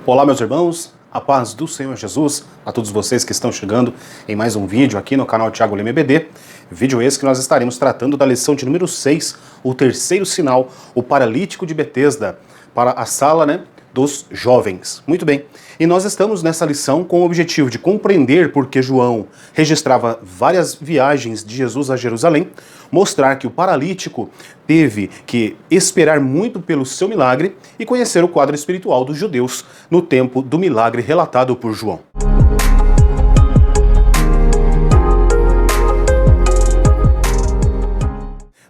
Olá, meus irmãos, a paz do Senhor Jesus a todos vocês que estão chegando em mais um vídeo aqui no canal Thiago Lima EBD. Vídeo esse que nós estaremos tratando da lição de número 6, o terceiro sinal, o paralítico de Betesda, para a sala, dos jovens. Muito bem, e nós estamos nessa lição com o objetivo de compreender por que João registrava várias viagens de Jesus a Jerusalém, mostrar que o paralítico teve que esperar muito pelo seu milagre e conhecer o quadro espiritual dos judeus no tempo do milagre relatado por João.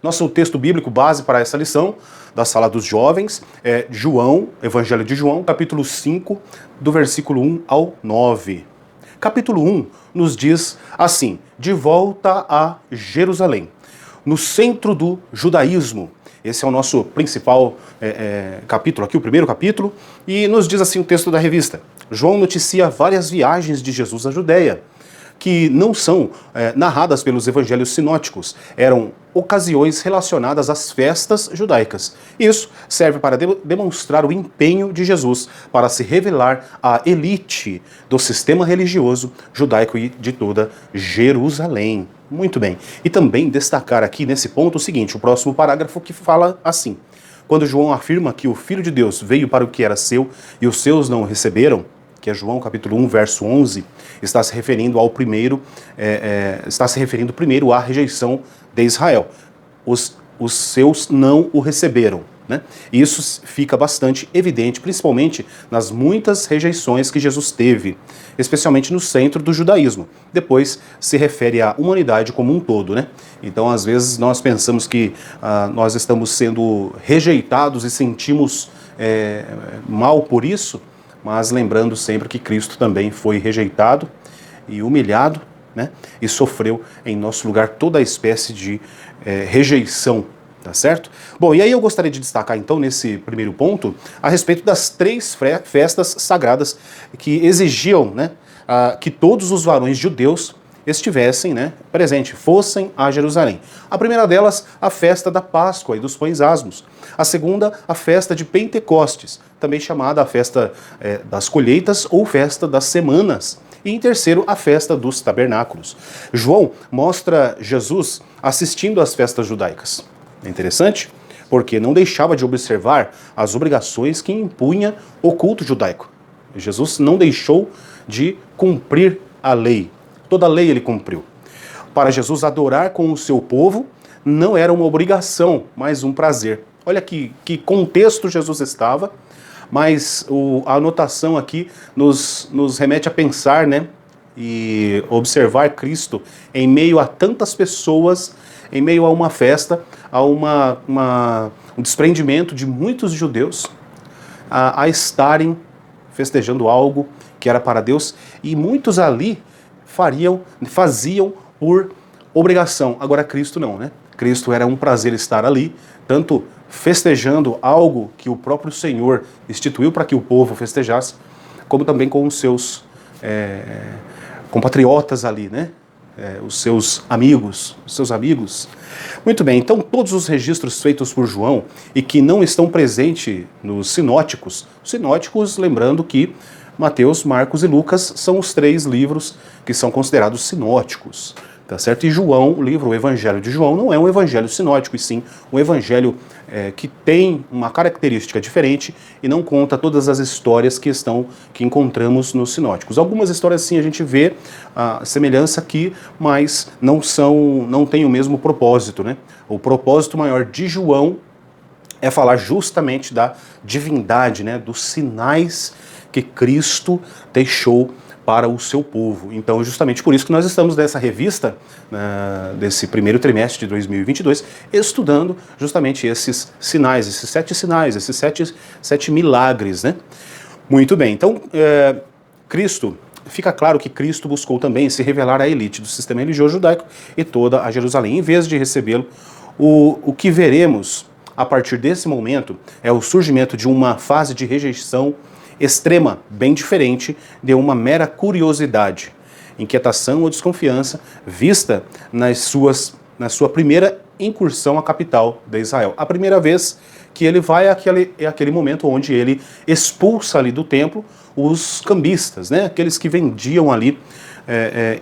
Nosso texto bíblico base para essa lição da sala dos jovens é João, Evangelho de João, capítulo 5, do versículo 1 ao 9. Capítulo 1 nos diz assim: de volta a Jerusalém, no centro do judaísmo. Esse é o nosso principal capítulo aqui, o primeiro capítulo, e nos diz assim o texto da revista. João noticia várias viagens de Jesus à Judéia, que não são narradas pelos evangelhos sinóticos, eram ocasiões relacionadas às festas judaicas. Isso serve para demonstrar o empenho de Jesus para se revelar à elite do sistema religioso judaico e de toda Jerusalém. Muito bem. E também destacar aqui nesse ponto o seguinte, o próximo parágrafo que fala assim: quando João afirma que o Filho de Deus veio para o que era seu e os seus não o receberam, que é João capítulo 1, verso 11, está se referindo ao primeiro, está se referindo primeiro à rejeição de Israel. Os seus não o receberam, Isso fica bastante evidente, principalmente nas muitas rejeições que Jesus teve, especialmente no centro do judaísmo. Depois se refere à humanidade como um todo, Então, às vezes, nós pensamos que nós estamos sendo rejeitados e sentimos mal por isso, mas lembrando sempre que Cristo também foi rejeitado e humilhado, e sofreu em nosso lugar toda a espécie de rejeição, tá certo? Bom, e aí eu gostaria de destacar então nesse primeiro ponto a respeito das três festas sagradas que exigiam, que todos os varões judeus estivessem, presente, fossem a Jerusalém. A primeira delas, a festa da Páscoa e dos pães asmos. A segunda, a festa de Pentecostes, também chamada a festa das colheitas ou festa das semanas. E em terceiro, a festa dos tabernáculos. João mostra Jesus assistindo às festas judaicas. É interessante, porque não deixava de observar as obrigações que impunha o culto judaico. Jesus não deixou de cumprir a lei. Toda a lei ele cumpriu. Para Jesus, adorar com o seu povo não era uma obrigação, mas um prazer. Olha que contexto Jesus estava, mas a anotação aqui nos remete a pensar, e observar Cristo em meio a tantas pessoas, em meio a uma festa, a um desprendimento de muitos judeus a estarem festejando algo que era para Deus, e muitos ali faziam por obrigação. Agora Cristo não, Cristo era um prazer estar ali, tanto festejando algo que o próprio Senhor instituiu para que o povo festejasse, como também com os seus compatriotas ali, os seus amigos. Muito bem, então todos os registros feitos por João e que não estão presentes nos sinóticos, lembrando que Mateus, Marcos e Lucas são os três livros que são considerados sinóticos, tá certo? E João, o livro, o Evangelho de João, não é um evangelho sinótico, e sim um evangelho que tem uma característica diferente e não conta todas as histórias que encontramos nos sinóticos. Algumas histórias sim a gente vê a semelhança aqui, mas não tem o mesmo propósito, O propósito maior de João é falar justamente da divindade, dos sinais que Cristo deixou para o seu povo. Então, justamente por isso que nós estamos nessa revista, desse primeiro trimestre de 2022, estudando justamente esses sinais, esses sete milagres, Muito bem, então, fica claro que Cristo buscou também se revelar à elite do sistema religioso judaico e toda a Jerusalém. Em vez de recebê-lo, o que veremos a partir desse momento é o surgimento de uma fase de rejeição extrema, bem diferente de uma mera curiosidade, inquietação ou desconfiança vista na sua primeira incursão à capital de Israel. A primeira vez que ele vai àquele momento onde ele expulsa ali do templo os cambistas, né? Aqueles que vendiam ali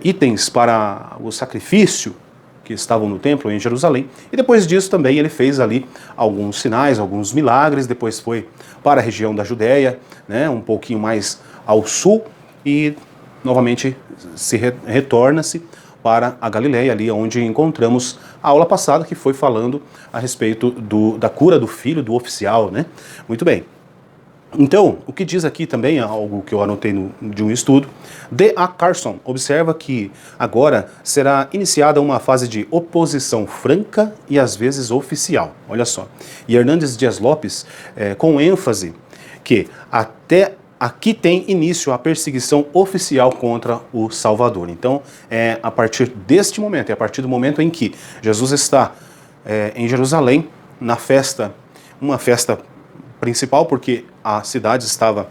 itens para o sacrifício, que estavam no templo em Jerusalém, e depois disso também ele fez ali alguns sinais, alguns milagres, depois foi para a região da Judéia, né, um pouquinho mais ao sul, e novamente retorna-se para a Galileia, ali onde encontramos a aula passada, que foi falando a respeito da cura do filho do oficial, né? Muito bem. Então, o que diz aqui também, algo que eu anotei de um estudo, D.A. Carson observa que agora será iniciada uma fase de oposição franca e às vezes oficial. Olha só. E Hernandes Dias Lopes, com ênfase que até aqui tem início a perseguição oficial contra o Salvador. Então, a partir deste momento, é a partir do momento em que Jesus está em Jerusalém, na festa, uma festa principal, porque a cidade estava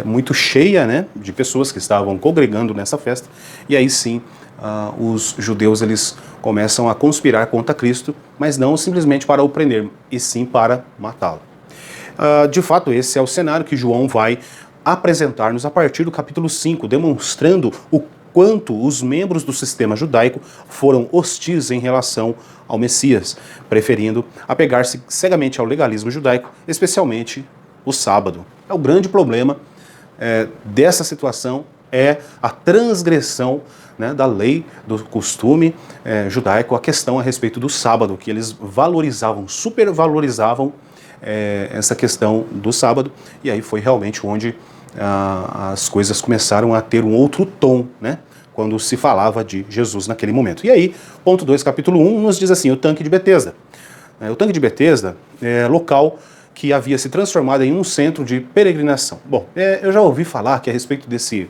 muito cheia, né, de pessoas que estavam congregando nessa festa, e aí sim os judeus eles começam a conspirar contra Cristo, mas não simplesmente para o prender, e sim para matá-lo. De fato, esse é o cenário que João vai apresentar-nos a partir do capítulo 5, demonstrando o quanto os membros do sistema judaico foram hostis em relação ao Messias, preferindo apegar-se cegamente ao legalismo judaico, especialmente o sábado. O grande problema dessa situação é a transgressão, né, da lei, do costume judaico, a questão a respeito do sábado, que eles valorizavam, supervalorizavam essa questão do sábado, e aí foi realmente onde as coisas começaram a ter um outro tom, né, quando se falava de Jesus naquele momento. E aí, ponto 2, capítulo 1, nos diz assim, o tanque de Betesda. O tanque de Betesda é local que havia se transformado em um centro de peregrinação. Bom, eu já ouvi falar que a respeito desse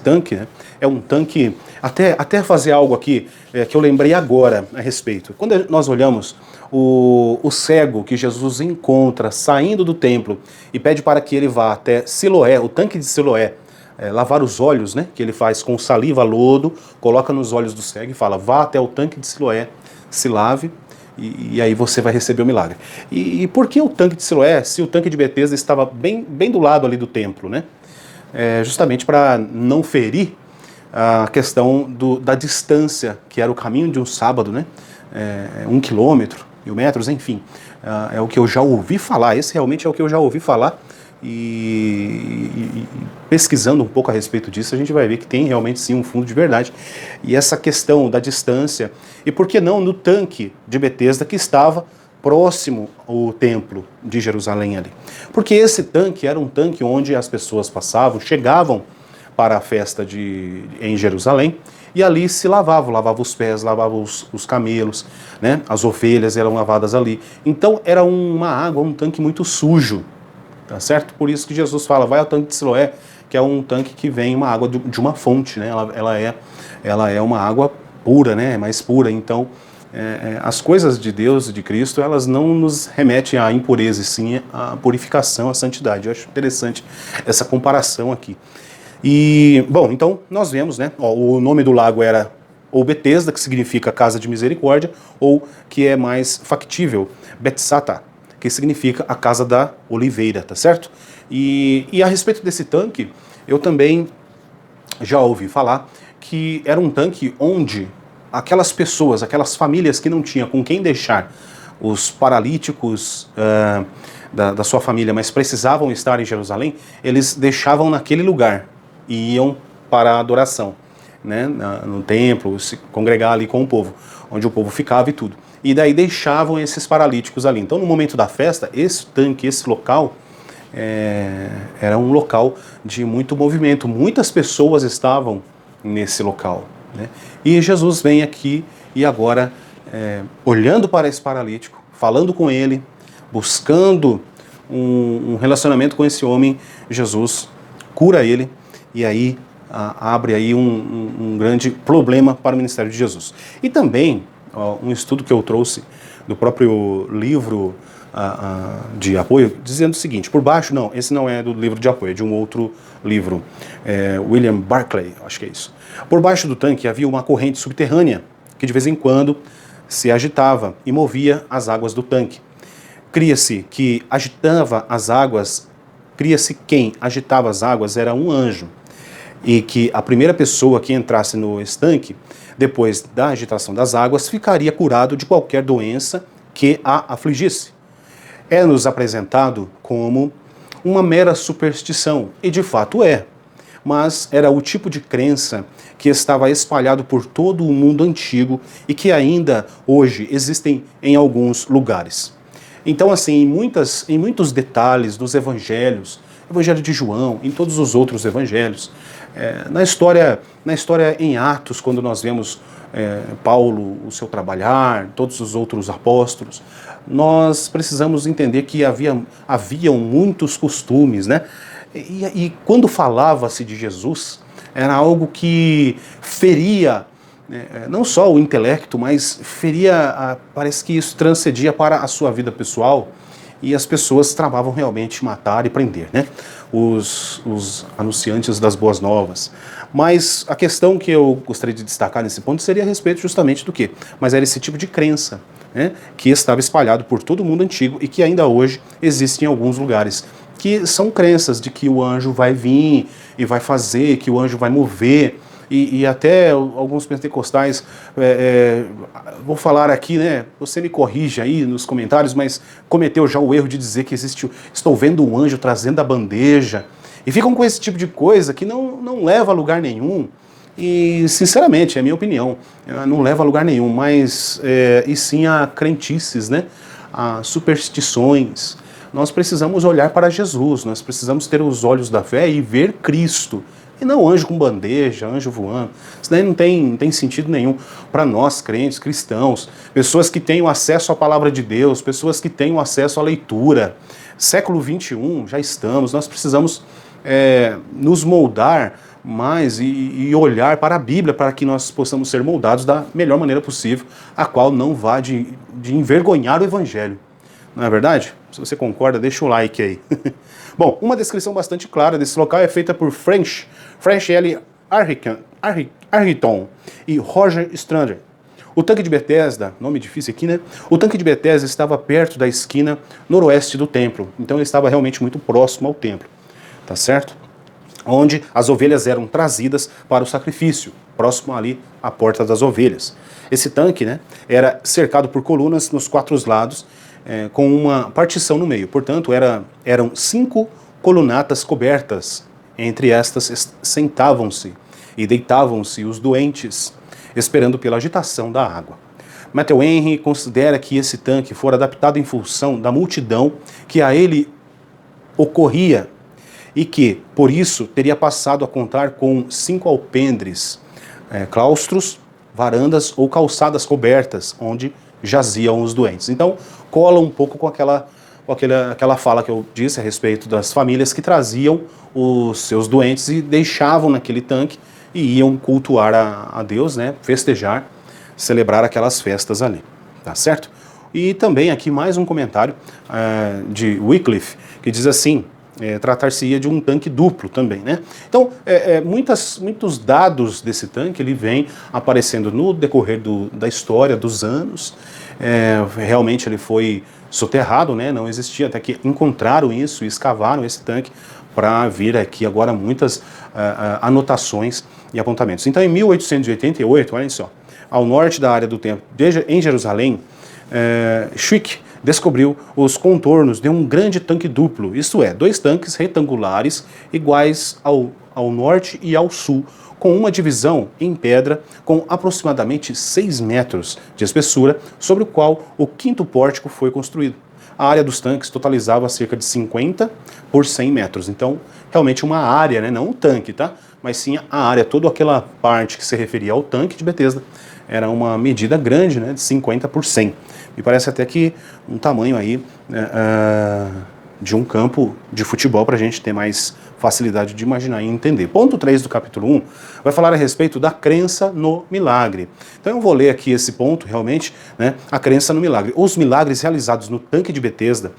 tanque, né, é um tanque, até fazer algo aqui que eu lembrei agora a respeito. Quando nós olhamos o cego que Jesus encontra saindo do templo e pede para que ele vá até Siloé, o tanque de Siloé, lavar os olhos, né, que ele faz com saliva, lodo, coloca nos olhos do cego e fala, vá até o tanque de Siloé, se lave, e aí você vai receber o milagre. E por que o tanque de Siloé, se o tanque de Betesda estava bem do lado ali do templo, né? Justamente para não ferir a questão da distância, que era o caminho de um sábado, né? 1 quilômetro, 1.000 metros, enfim. É o que eu já ouvi falar, esse realmente é o que eu já ouvi falar, e pesquisando um pouco a respeito disso, a gente vai ver que tem realmente sim um fundo de verdade. E essa questão da distância, e por que não no tanque de Betesda, que estava próximo ao templo de Jerusalém ali. Porque esse tanque era um tanque onde as pessoas passavam, chegavam para a festa em Jerusalém, e ali se lavavam os pés, lavavam os camelos, né? As ovelhas eram lavadas ali. Então era uma água, um tanque muito sujo. Tá certo? Por isso que Jesus fala, vai ao tanque de Siloé, que é um tanque que vem uma água de uma fonte, né? Ela é uma água pura, né? Mais pura. Então, as coisas de Deus e de Cristo, elas não nos remetem à impureza, e sim à purificação, à santidade. Eu acho interessante essa comparação aqui. E, bom, então nós vemos, né? O nome do lago era ou Betesda, que significa casa de misericórdia, ou que é mais factível, Betsata, que significa a casa da oliveira, tá certo? E a respeito desse tanque, eu também já ouvi falar que era um tanque onde aquelas pessoas, aquelas famílias que não tinham com quem deixar os paralíticos da sua família, mas precisavam estar em Jerusalém, eles deixavam naquele lugar e iam para a adoração, né, no templo, se congregar ali com o povo, onde o povo ficava e tudo. E daí deixavam esses paralíticos ali. Então, no momento da festa, esse tanque, esse local, era um local de muito movimento. Muitas pessoas estavam nesse local, né? E Jesus vem aqui e agora, olhando para esse paralítico, falando com ele, buscando um relacionamento com esse homem, Jesus cura ele e aí abre aí um grande problema para o ministério de Jesus. E também um estudo que eu trouxe do próprio livro de apoio, dizendo o seguinte, por baixo, não, esse não é do livro de apoio, é de um outro livro, William Barclay, acho que é isso. Por baixo do tanque havia uma corrente subterrânea, que de vez em quando se agitava e movia as águas do tanque. cria-se que agitava as águas, cria-se quem agitava as águas era um anjo, e que a primeira pessoa que entrasse no estanque, depois da agitação das águas, ficaria curado de qualquer doença que a afligisse. É-nos apresentado como uma mera superstição, e de fato é, mas era o tipo de crença que estava espalhado por todo o mundo antigo e que ainda hoje existem em alguns lugares. Então, assim, em muitos detalhes dos evangelhos, Evangelho de João, em todos os outros evangelhos, na história em Atos, quando nós vemos Paulo, o seu trabalhar, todos os outros apóstolos, nós precisamos entender que haviam muitos costumes, né? E quando falava-se de Jesus, era algo que feria não só o intelecto, mas feria, parece que isso transcendia para a sua vida pessoal, e as pessoas travavam realmente matar e prender, né? Os anunciantes das boas novas. Mas a questão que eu gostaria de destacar nesse ponto seria a respeito justamente do quê? Mas era esse tipo de crença, né, que estava espalhado por todo o mundo antigo e que ainda hoje existe em alguns lugares, que são crenças de que o anjo vai vir e vai fazer, que o anjo vai mover. E até alguns pentecostais, vou falar aqui, né? Você me corrige aí nos comentários, mas cometeu já o erro de dizer que estou vendo um anjo trazendo a bandeja. E ficam com esse tipo de coisa que não leva a lugar nenhum. E, sinceramente, é a minha opinião, não leva a lugar nenhum, mas e sim a crentices, né? A superstições. Nós precisamos olhar para Jesus, nós precisamos ter os olhos da fé e ver Cristo. E não anjo com bandeja, anjo voando. Isso daí não tem sentido nenhum para nós, crentes, cristãos, pessoas que tenham acesso à palavra de Deus, pessoas que tenham acesso à leitura. Século XXI, já estamos, nós precisamos nos moldar mais e olhar para a Bíblia para que nós possamos ser moldados da melhor maneira possível, a qual não vá de envergonhar o Evangelho. Não é verdade? Se você concorda, deixa o like aí. Bom, uma descrição bastante clara desse local é feita por French L. Arrington e Roger Strander. O tanque de Betesda, nome difícil aqui, né? O tanque de Betesda estava perto da esquina noroeste do templo, então ele estava realmente muito próximo ao templo, tá certo? Onde as ovelhas eram trazidas para o sacrifício, próximo ali à porta das ovelhas. Esse tanque, né, era cercado por colunas nos 4 lados, com uma partição no meio. Portanto, eram 5 colunatas cobertas. Entre estas sentavam-se e deitavam-se os doentes, esperando pela agitação da água. Matthew Henry considera que esse tanque fora adaptado em função da multidão que a ele ocorria e que, por isso, teria passado a contar com 5 alpendres, claustros, varandas ou calçadas cobertas, onde jaziam os doentes. Então, cola um pouco com aquela fala que eu disse a respeito das famílias que traziam os seus doentes e deixavam naquele tanque e iam cultuar a Deus, né, festejar, celebrar aquelas festas ali, tá certo? E também aqui mais um comentário de Wycliffe, que diz assim, tratar-se-ia de um tanque duplo também, né? Então, muitos dados desse tanque, ele vem aparecendo no decorrer da história, dos anos. Realmente ele foi soterrado, né? Não existia, até que encontraram isso e escavaram esse tanque para vir aqui agora muitas anotações e apontamentos. Então, em 1888, olhem só, ao norte da área do templo, em Jerusalém, Schick descobriu os contornos de um grande tanque duplo, isto é, 2 tanques retangulares iguais ao norte e ao sul, com uma divisão em pedra com aproximadamente 6 metros de espessura, sobre o qual o 5º pórtico foi construído. A área dos tanques totalizava cerca de 50 por 100 metros, então realmente uma área, né? Não um tanque, tá? Mas sim a área, toda aquela parte que se referia ao tanque de Betesda, era uma medida grande, né? De 50 por 100. Me parece até que um tamanho aí de um campo de futebol para a gente ter mais facilidade de imaginar e entender. Ponto 3 do capítulo 1 vai falar a respeito da crença no milagre. Então eu vou ler aqui esse ponto, realmente, né, a crença no milagre. Os milagres realizados no tanque de Betesda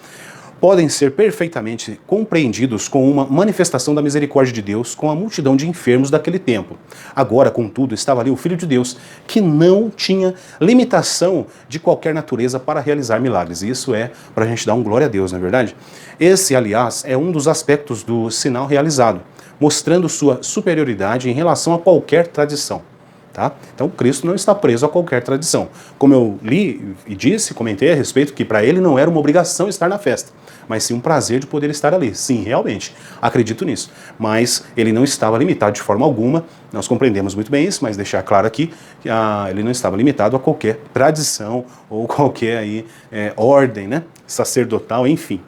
podem ser perfeitamente compreendidos com uma manifestação da misericórdia de Deus com a multidão de enfermos daquele tempo. Agora, contudo, estava ali o Filho de Deus, que não tinha limitação de qualquer natureza para realizar milagres. E isso é para a gente dar um glória a Deus, não é verdade? Esse, aliás, é um dos aspectos do sinal realizado, mostrando sua superioridade em relação a qualquer tradição. Tá? Então Cristo não está preso a qualquer tradição. Como eu li e disse, comentei a respeito que para ele não era uma obrigação estar na festa, mas sim um prazer de poder estar ali. Sim, realmente, acredito nisso. Mas ele não estava limitado de forma alguma, nós compreendemos muito bem isso, mas deixar claro aqui que ele não estava limitado a qualquer tradição ou qualquer aí, ordem, né, sacerdotal, enfim.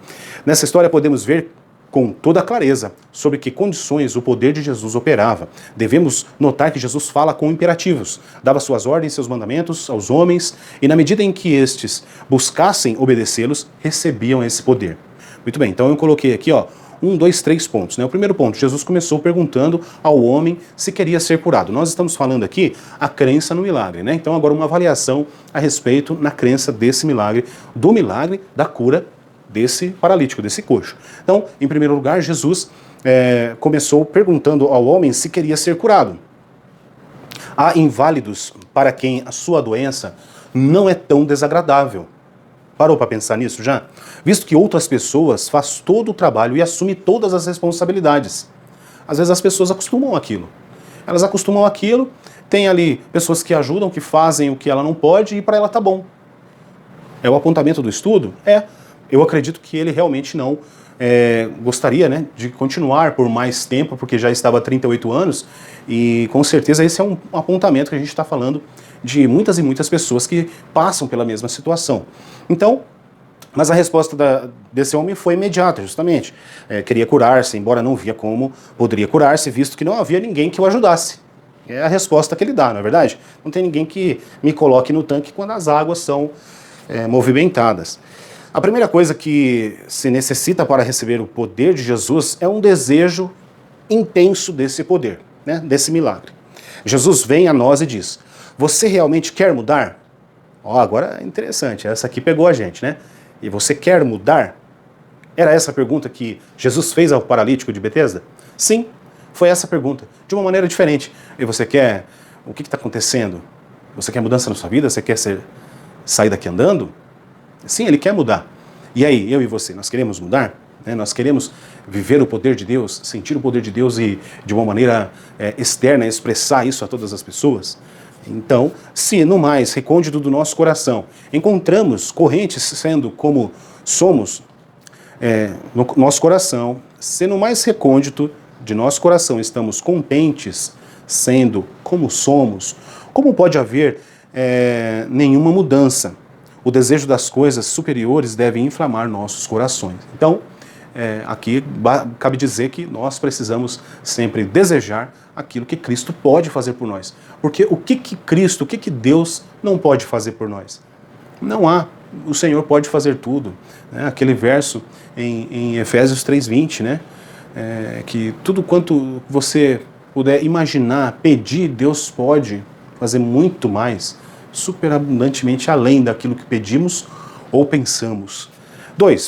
Nessa história podemos ver com toda a clareza sobre que condições o poder de Jesus operava. Devemos notar que Jesus fala com imperativos, dava suas ordens, seus mandamentos aos homens, e na medida em que estes buscassem obedecê-los, recebiam esse poder. Muito bem, então eu coloquei aqui, 3 pontos. Né? O primeiro ponto, Jesus começou perguntando ao homem se queria ser curado. Nós estamos falando aqui a crença no milagre, né? Então agora uma avaliação a respeito na crença desse milagre, do milagre da cura desse paralítico, desse coxo. Então, em primeiro lugar, Jesus começou perguntando ao homem se queria ser curado. Há inválidos para quem a sua doença não é tão desagradável. Parou para pensar nisso já? Visto que outras pessoas fazem todo o trabalho e assumem todas as responsabilidades. Às vezes as pessoas acostumam àquilo. Elas acostumam àquilo, tem ali pessoas que ajudam, que fazem o que ela não pode e para ela tá bom. É o apontamento do estudo? Eu acredito que ele realmente não gostaria, né, de continuar por mais tempo, porque já estava há 38 anos, e com certeza esse é um apontamento que a gente está falando de muitas e muitas pessoas que passam pela mesma situação. Então, mas a resposta desse homem foi imediata, justamente. Queria curar-se, embora não via como poderia curar-se, visto que não havia ninguém que o ajudasse. É a resposta que ele dá, não é verdade? Não tem ninguém que me coloque no tanque quando as águas são movimentadas. A primeira coisa que se necessita para receber o poder de Jesus é um desejo intenso desse poder, né, desse milagre. Jesus vem a nós e diz: você realmente quer mudar? Agora é interessante, essa aqui pegou a gente, né? E você quer mudar? Era essa a pergunta que Jesus fez ao paralítico de Betesda? Sim, foi essa a pergunta, de uma maneira diferente. E você quer? O que está acontecendo? Você quer mudança na sua vida? Você quer sair daqui andando? Sim, ele quer mudar. E aí, eu e você, nós queremos mudar? Nós queremos viver o poder de Deus, sentir o poder de Deus e, de uma maneira externa, expressar isso a todas as pessoas? Então, se no mais recôndito do nosso coração encontramos correntes sendo como somos no nosso coração, se no mais recôndito de nosso coração estamos contentes sendo como somos, como pode haver nenhuma mudança? O desejo das coisas superiores deve inflamar nossos corações. Então, aqui cabe dizer que nós precisamos sempre desejar aquilo que Cristo pode fazer por nós. Porque o que Cristo, o que Deus não pode fazer por nós? Não há. O Senhor pode fazer tudo. Aquele verso em Efésios 3:20, né? Que tudo quanto você puder imaginar, pedir, Deus pode fazer muito mais, superabundantemente além daquilo que pedimos ou pensamos.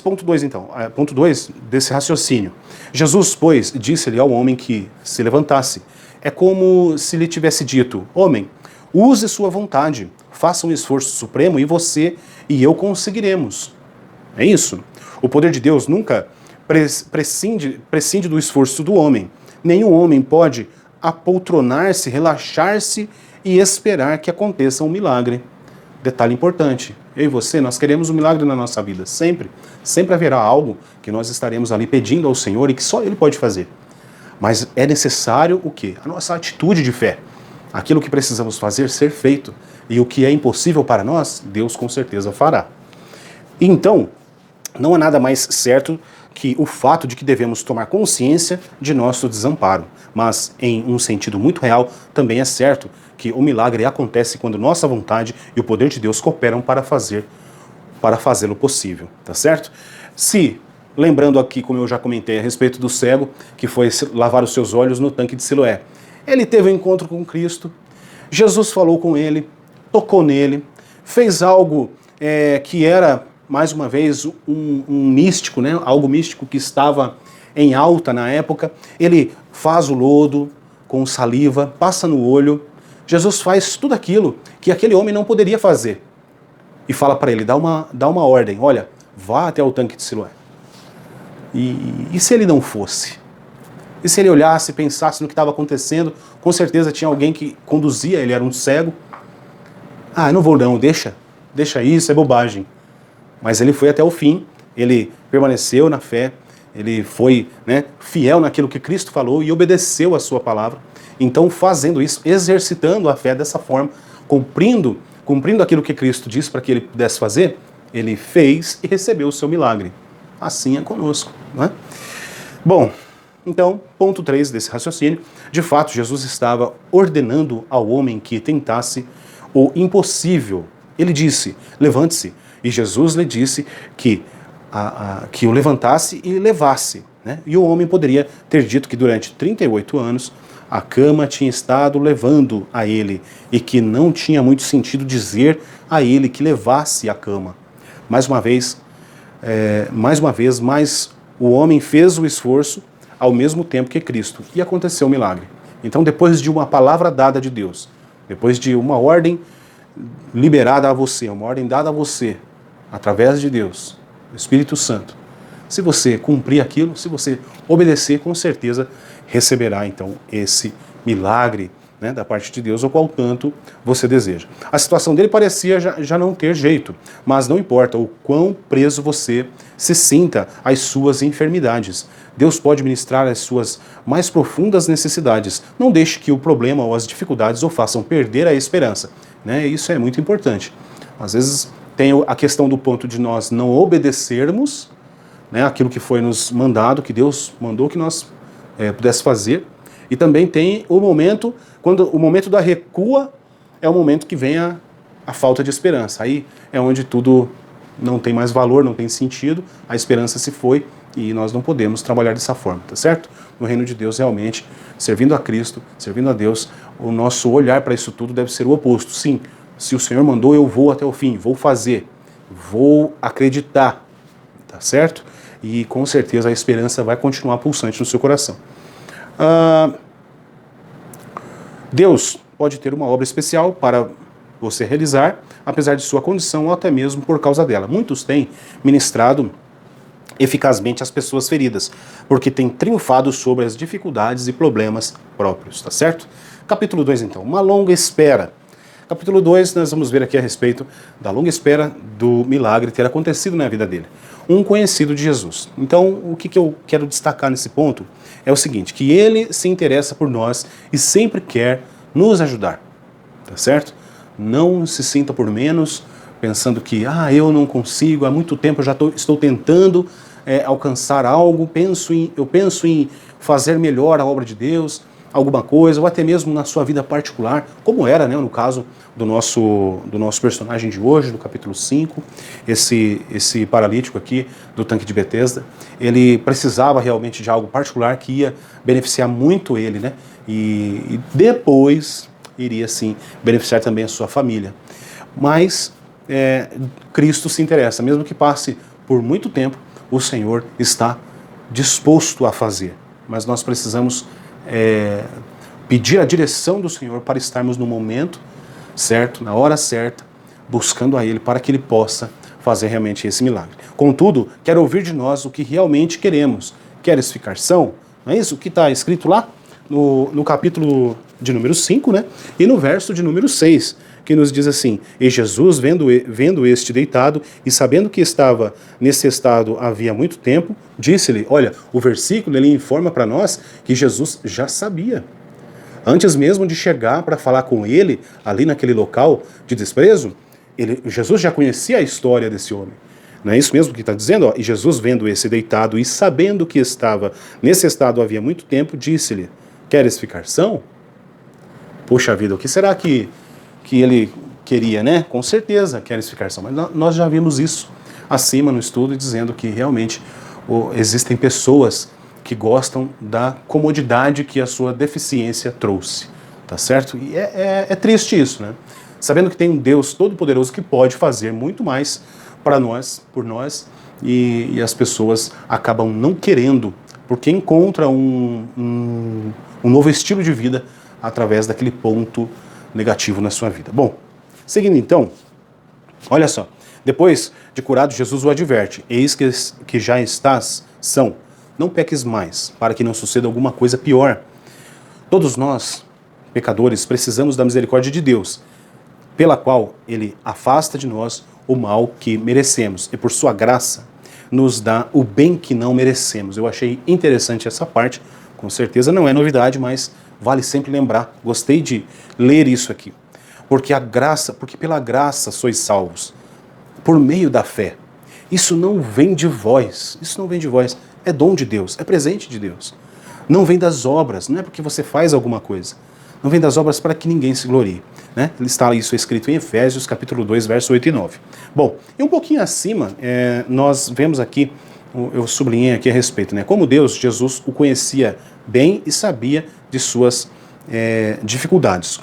Ponto 2 então, ponto 2 desse raciocínio. Jesus, pois, disse-lhe ao homem que se levantasse. É como se lhe tivesse dito: homem, use sua vontade, faça um esforço supremo e você e eu conseguiremos. É isso. O poder de Deus nunca prescinde do esforço do homem. Nenhum homem pode apoltronar-se, relaxar-se e esperar que aconteça um milagre. Detalhe importante, eu e você, nós queremos um milagre na nossa vida, sempre. Sempre haverá algo que nós estaremos ali pedindo ao Senhor e que só Ele pode fazer. Mas é necessário o quê? A nossa atitude de fé. Aquilo que precisamos fazer ser feito. E o que é impossível para nós, Deus com certeza fará. Então, não há nada mais certo que o fato de que devemos tomar consciência de nosso desamparo. Mas, em um sentido muito real, também é certo que o milagre acontece quando nossa vontade e o poder de Deus cooperam para fazê-lo possível, tá certo? Lembrando aqui, como eu já comentei a respeito do cego, que foi lavar os seus olhos no tanque de Siloé. Ele teve um encontro com Cristo, Jesus falou com ele, tocou nele, fez algo que era mais uma vez, um místico, né? Algo místico que estava em alta na época. Ele faz o lodo com saliva, passa no olho. Jesus faz tudo aquilo que aquele homem não poderia fazer. E fala para ele, dá uma ordem, olha, vá até o tanque de Siloé. E se ele não fosse? E se ele olhasse e pensasse no que estava acontecendo, com certeza tinha alguém que conduzia, ele era um cego. Ah, não vou não, deixa isso, é bobagem. Mas ele foi até o fim, ele permaneceu na fé, ele foi, né, fiel naquilo que Cristo falou e obedeceu a sua palavra. Então, fazendo isso, exercitando a fé dessa forma, cumprindo aquilo que Cristo disse para que ele pudesse fazer, ele fez e recebeu o seu milagre. Assim é conosco, não é? Bom, então, ponto 3 desse raciocínio, de fato, Jesus estava ordenando ao homem que tentasse o impossível. Ele disse, levante-se. E Jesus lhe disse que o levantasse e levasse, né? E o homem poderia ter dito que durante 38 anos a cama tinha estado levando a ele e que não tinha muito sentido dizer a ele que levasse a cama. Mais uma vez, o homem fez o esforço ao mesmo tempo que Cristo e aconteceu o milagre. Então, depois de uma palavra dada de Deus, depois de uma ordem liberada a você, uma ordem dada a você, através de Deus, o Espírito Santo, se você cumprir aquilo, se você obedecer, com certeza receberá então esse milagre, né, da parte de Deus, o qual tanto você deseja. A situação dele parecia já não ter jeito, mas não importa o quão preso você se sinta às suas enfermidades. Deus pode ministrar as suas mais profundas necessidades. Não deixe que o problema ou as dificuldades o façam perder a esperança, né? Isso é muito importante. Às vezes tem a questão do ponto de nós não obedecermos, né, aquilo que foi nos mandado, que Deus mandou que nós pudesse fazer. E também tem o momento, quando o momento da recua é o momento que vem a falta de esperança. Aí é onde tudo não tem mais valor, não tem sentido, a esperança se foi e nós não podemos trabalhar dessa forma, tá certo? No reino de Deus, realmente, servindo a Cristo, servindo a Deus, o nosso olhar para isso tudo deve ser o oposto. Sim, se o Senhor mandou, eu vou até o fim, vou fazer, vou acreditar, tá certo? E com certeza a esperança vai continuar pulsante no seu coração. Deus pode ter uma obra especial para você realizar, apesar de sua condição ou até mesmo por causa dela. Muitos têm ministrado eficazmente as pessoas feridas, porque têm triunfado sobre as dificuldades e problemas próprios, tá certo? Capítulo 2, então, uma longa espera. Capítulo 2, nós vamos ver aqui a respeito da longa espera do milagre ter acontecido na vida dele. Um conhecido de Jesus. Então, o que eu quero destacar nesse ponto é o seguinte, que ele se interessa por nós e sempre quer nos ajudar, tá certo? Não se sinta por menos, pensando que, eu não consigo, há muito tempo eu já estou tentando alcançar algo, eu penso em fazer melhor a obra de Deus, alguma coisa, ou até mesmo na sua vida particular, como era, né, no caso do nosso personagem de hoje, do capítulo 5, esse paralítico aqui do tanque de Betesda, ele precisava realmente de algo particular que ia beneficiar muito ele, né, e depois iria sim beneficiar também a sua família. Mas Cristo se interessa, mesmo que passe por muito tempo, o Senhor está disposto a fazer, mas nós precisamos pedir a direção do Senhor para estarmos no momento certo, na hora certa, buscando a Ele para que Ele possa fazer realmente esse milagre. Contudo, quero ouvir de nós o que realmente queremos. Queres ficar são? Não é isso que está escrito lá no capítulo de número 5, né? E no verso de número 6, que nos diz assim, e Jesus, vendo este deitado e sabendo que estava nesse estado havia muito tempo, disse-lhe, olha, o versículo ele informa para nós que Jesus já sabia. Antes mesmo de chegar para falar com ele, ali naquele local de desprezo, Jesus já conhecia a história desse homem. Não é isso mesmo que está dizendo? E Jesus, vendo esse deitado e sabendo que estava nesse estado havia muito tempo, disse-lhe, queres ficar são? Poxa vida, o que será que ele queria, né? Com certeza, queres ficar são. Mas nós já vimos isso acima no estudo, dizendo que realmente existem pessoas que gostam da comodidade que a sua deficiência trouxe, tá certo? E é triste isso, né? Sabendo que tem um Deus todo-poderoso que pode fazer muito mais para nós, por nós, e as pessoas acabam não querendo, porque encontram um novo estilo de vida através daquele ponto negativo na sua vida. Bom, seguindo então, olha só, depois de curado, Jesus o adverte: eis que já estás são, não peques mais, para que não suceda alguma coisa pior. Todos nós, pecadores, precisamos da misericórdia de Deus, pela qual Ele afasta de nós o mal que merecemos, e por sua graça nos dá o bem que não merecemos. Eu achei interessante essa parte, com certeza não é novidade, mas vale sempre lembrar. Gostei de ler isso aqui. Porque pela graça sois salvos, por meio da fé. Isso não vem de vós, é dom de Deus, é presente de Deus. Não vem das obras, não é porque você faz alguma coisa. Não vem das obras para que ninguém se glorie. Né? Está isso escrito em Efésios, capítulo 2, verso 8 e 9. Bom, e um pouquinho acima, nós vemos aqui, eu sublinhei aqui a respeito, né? Como Deus, Jesus o conhecia bem e sabia de suas dificuldades.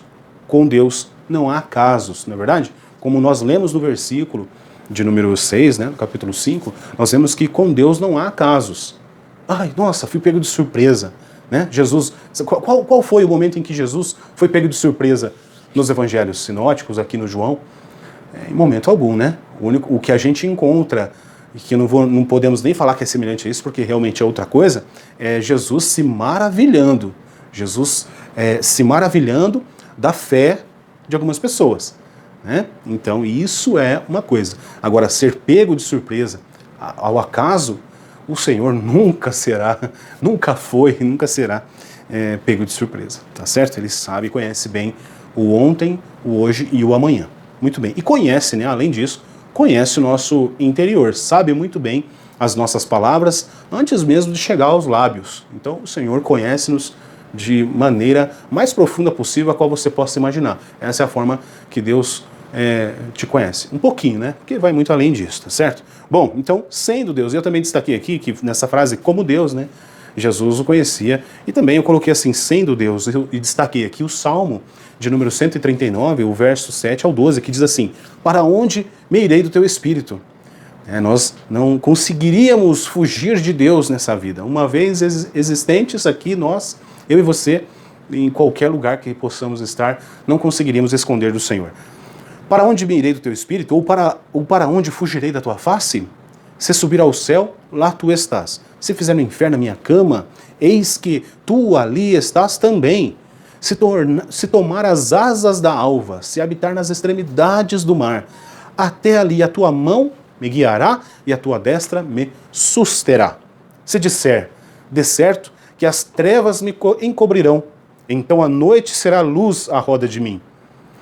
Com Deus não há casos, não é verdade? Como nós lemos no versículo de número 6, né, no capítulo 5, nós vemos que com Deus não há casos. Ai, nossa, fui pego de surpresa. Né? Jesus, qual foi o momento em que Jesus foi pego de surpresa nos evangelhos sinóticos, aqui no João? Em momento algum, né? O que a gente encontra, e que não podemos nem falar que é semelhante a isso, porque realmente é outra coisa, é Jesus se maravilhando. Jesus se maravilhando da fé de algumas pessoas. Né? Então isso é uma coisa. Agora, ser pego de surpresa ao acaso, o Senhor nunca será pego de surpresa, tá certo? Ele sabe e conhece bem o ontem, o hoje e o amanhã. Muito bem. E conhece, né? Além disso, conhece o nosso interior, sabe muito bem as nossas palavras antes mesmo de chegar aos lábios. Então o Senhor conhece-nos de maneira mais profunda possível a qual você possa imaginar. Essa é a forma que Deus te conhece. Um pouquinho, né? Porque vai muito além disso, tá certo? Bom, então, sendo Deus, eu também destaquei aqui que nessa frase, como Deus, né? Jesus o conhecia, e também eu coloquei assim, sendo Deus, e destaquei aqui o Salmo de número 139, o verso 7 ao 12, que diz assim: para onde me irei do teu Espírito? Nós não conseguiríamos fugir de Deus nessa vida. Uma vez existentes aqui, nós, eu e você, em qualquer lugar que possamos estar, não conseguiríamos esconder do Senhor. Para onde me irei do teu Espírito? Ou para onde fugirei da tua face? Se subir ao céu, lá tu estás. Se fizer no inferno a minha cama, eis que tu ali estás também. Se tomar as asas da alva, se habitar nas extremidades do mar, até ali a tua mão me guiará e a tua destra me susterá. Se disser, de certo, que as trevas me encobrirão, então a noite será luz à roda de mim.